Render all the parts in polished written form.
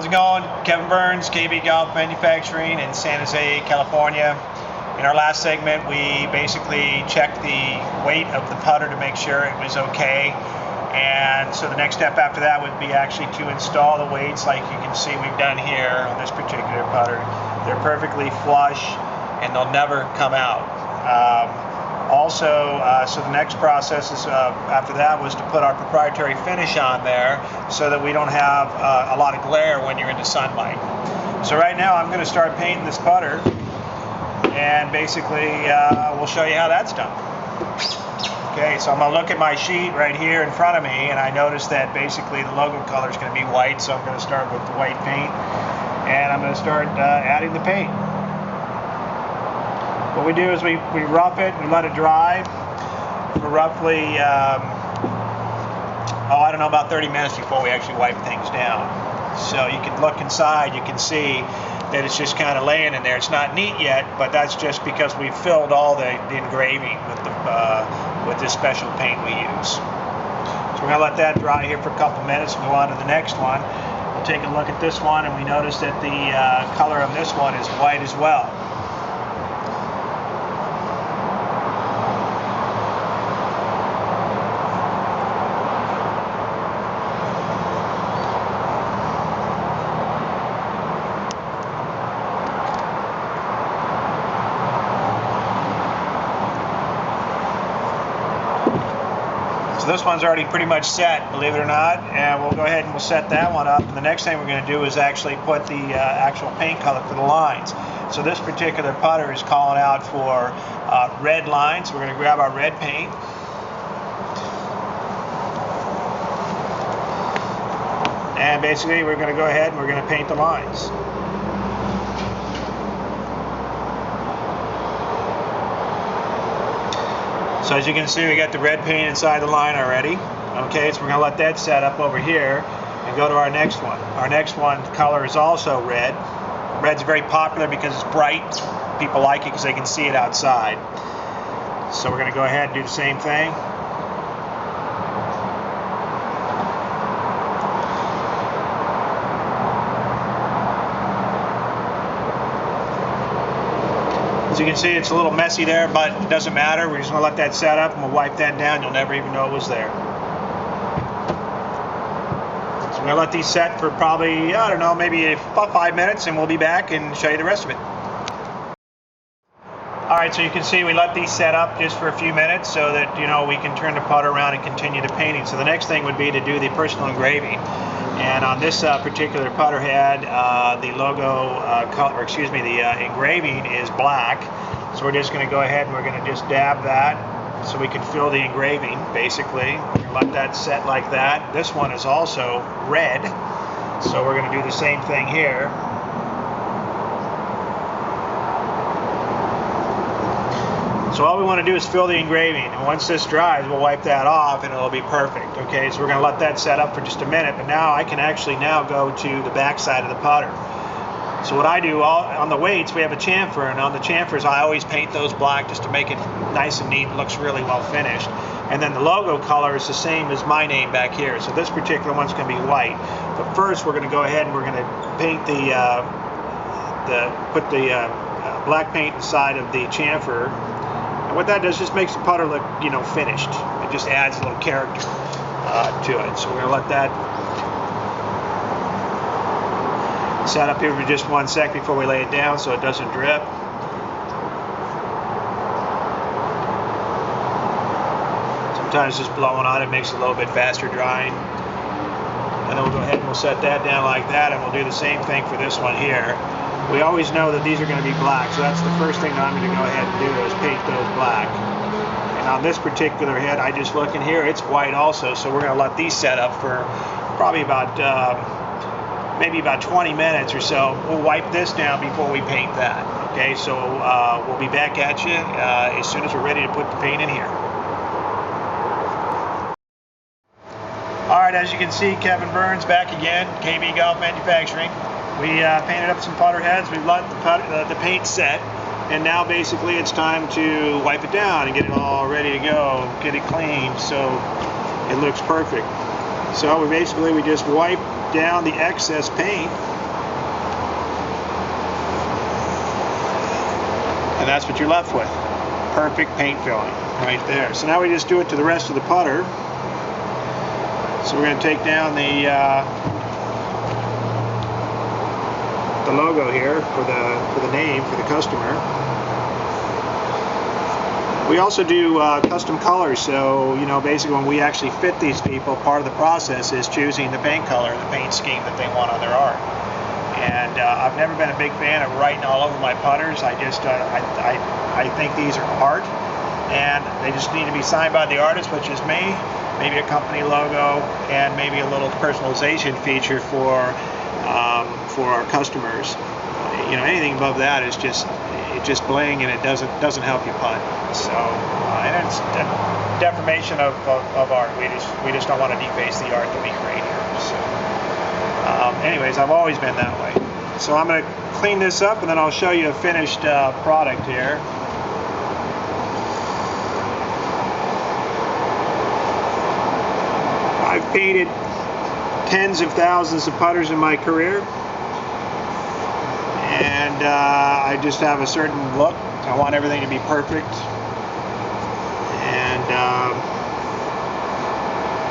How's it going? Kevin Burns, KB Golf Manufacturing in San Jose, California. In our last segment, we basically checked the weight of the putter to make sure it was okay. And so the next step after that would be actually to install the weights like you can see we've done here on this particular putter. They're perfectly flush and they'll never come out. So the next process is after that was to put our proprietary finish on there so that we don't have a lot of glare when you're in the sunlight. So right now I'm going to start painting this putter, and basically we'll show you how that's done. Okay, so I'm going to look at my sheet right here in front of me, and I notice that basically the logo color is going to be white, so I'm going to start with the white paint, and I'm going to start adding the paint. What we do is we rough it, we let it dry for roughly, I don't know, about 30 minutes before we actually wipe things down. So you can look inside, you can see that it's just kind of laying in there. It's not neat yet, but that's just because we filled all the engraving with this special paint we use. So we're going to let that dry here for a couple minutes and go on to the next one. We'll take a look at this one, and we notice that the color of this one is white as well. So this one's already pretty much set, believe it or not, and we'll go ahead and we'll set that one up. And the next thing we're going to do is actually put the actual paint color for the lines. So this particular putter is calling out for red lines. So we're going to grab our red paint. And basically we're going to go ahead and we're going to paint the lines. So as you can see, we got the red paint inside the line already. Okay, so we're going to let that set up over here and go to our next one. Our next one color is also red. Red's very popular because it's bright. People like it because they can see it outside. So we're going to go ahead and do the same thing. As you can see, it's a little messy there, but it doesn't matter. We're just going to let that set up and we'll wipe that down. You'll never even know it was there. So we're going to let these set for probably, I don't know, maybe about 5 minutes, and we'll be back and show you the rest of it. Alright, so you can see we let these set up just for a few minutes so that, you know, we can turn the putter around and continue the painting. So the next thing would be to do the personal engraving. And on this particular putter head, the logo, the engraving is black. So we're just going to go ahead and we're going to just dab that so we can fill the engraving, basically. We're going to let that set like that. This one is also red, so we're going to do the same thing here. So all we want to do is fill the engraving, and once this dries, we'll wipe that off and it'll be perfect. Okay, so we're going to let that set up for just a minute, but now I can actually now go to the back side of the putter. So what I do, on the weights, we have a chamfer, and on the chamfers I always paint those black just to make it nice and neat, looks really well finished. And then the logo color is the same as my name back here, so this particular one's going to be white. But first we're going to go ahead and we're going to paint put the black paint inside of the chamfer. And what that does just makes the putter look, you know, finished. It just adds a little character to it. So we're going to let that set up here for just 1 sec before we lay it down so it doesn't drip. Sometimes just blowing on it makes it a little bit faster drying. And then we'll go ahead and we'll set that down like that, and we'll do the same thing for this one here. We always know that these are going to be black, so that's the first thing that I'm going to go ahead and do is paint those black. And on this particular head, I just look in here, it's white also, so we're going to let these set up for probably about maybe about 20 minutes or so. We'll wipe this down before we paint that. Okay, so we'll be back at you as soon as we're ready to put the paint in here. Alright, as you can see, Kevin Burns back again, KB Golf Manufacturing. We painted up some putter heads, we've let the paint set, and now basically it's time to wipe it down and get it all ready to go, get it clean so it looks perfect. So we just wipe down the excess paint, and that's what you're left with. Perfect paint filling right there. So now we just do it to the rest of the putter. So we're going to take down the logo here for the name for the customer. We also do custom colors, so basically when we actually fit these people, part of the process is choosing the paint color, the paint scheme that they want on their art. And I've never been a big fan of writing all over my putters. I think these are art, and they just need to be signed by the artist, which is me. Maybe a company logo, and maybe a little personalization feature for our customers. Anything above that is just bling, and it doesn't help you putt. So and it's a deformation of art. We just don't want to deface the art that we create here. So anyways, I've always been that way. So I'm going to clean this up, and then I'll show you a finished product here. I've painted tens of thousands of putters in my career, and I just have a certain look. I want everything to be perfect, and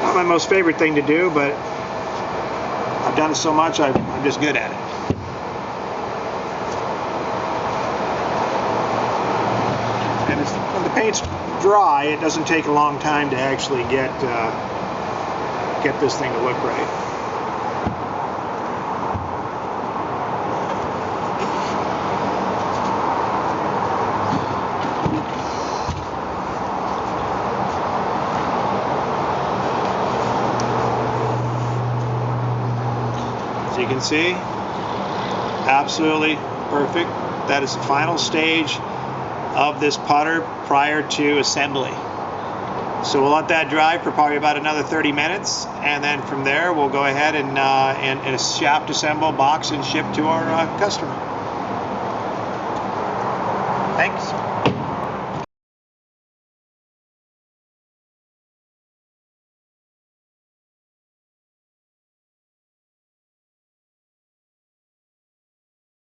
not my most favorite thing to do, but I've done it so much I'm just good at it. And when the paint's dry, it doesn't take a long time to actually get this thing to look right. As you can see, absolutely perfect. That is the final stage of this putter prior to assembly. So we'll let that dry for probably about another 30 minutes, and then from there we'll go ahead and shaft assemble, box, and ship to our customer. Thanks.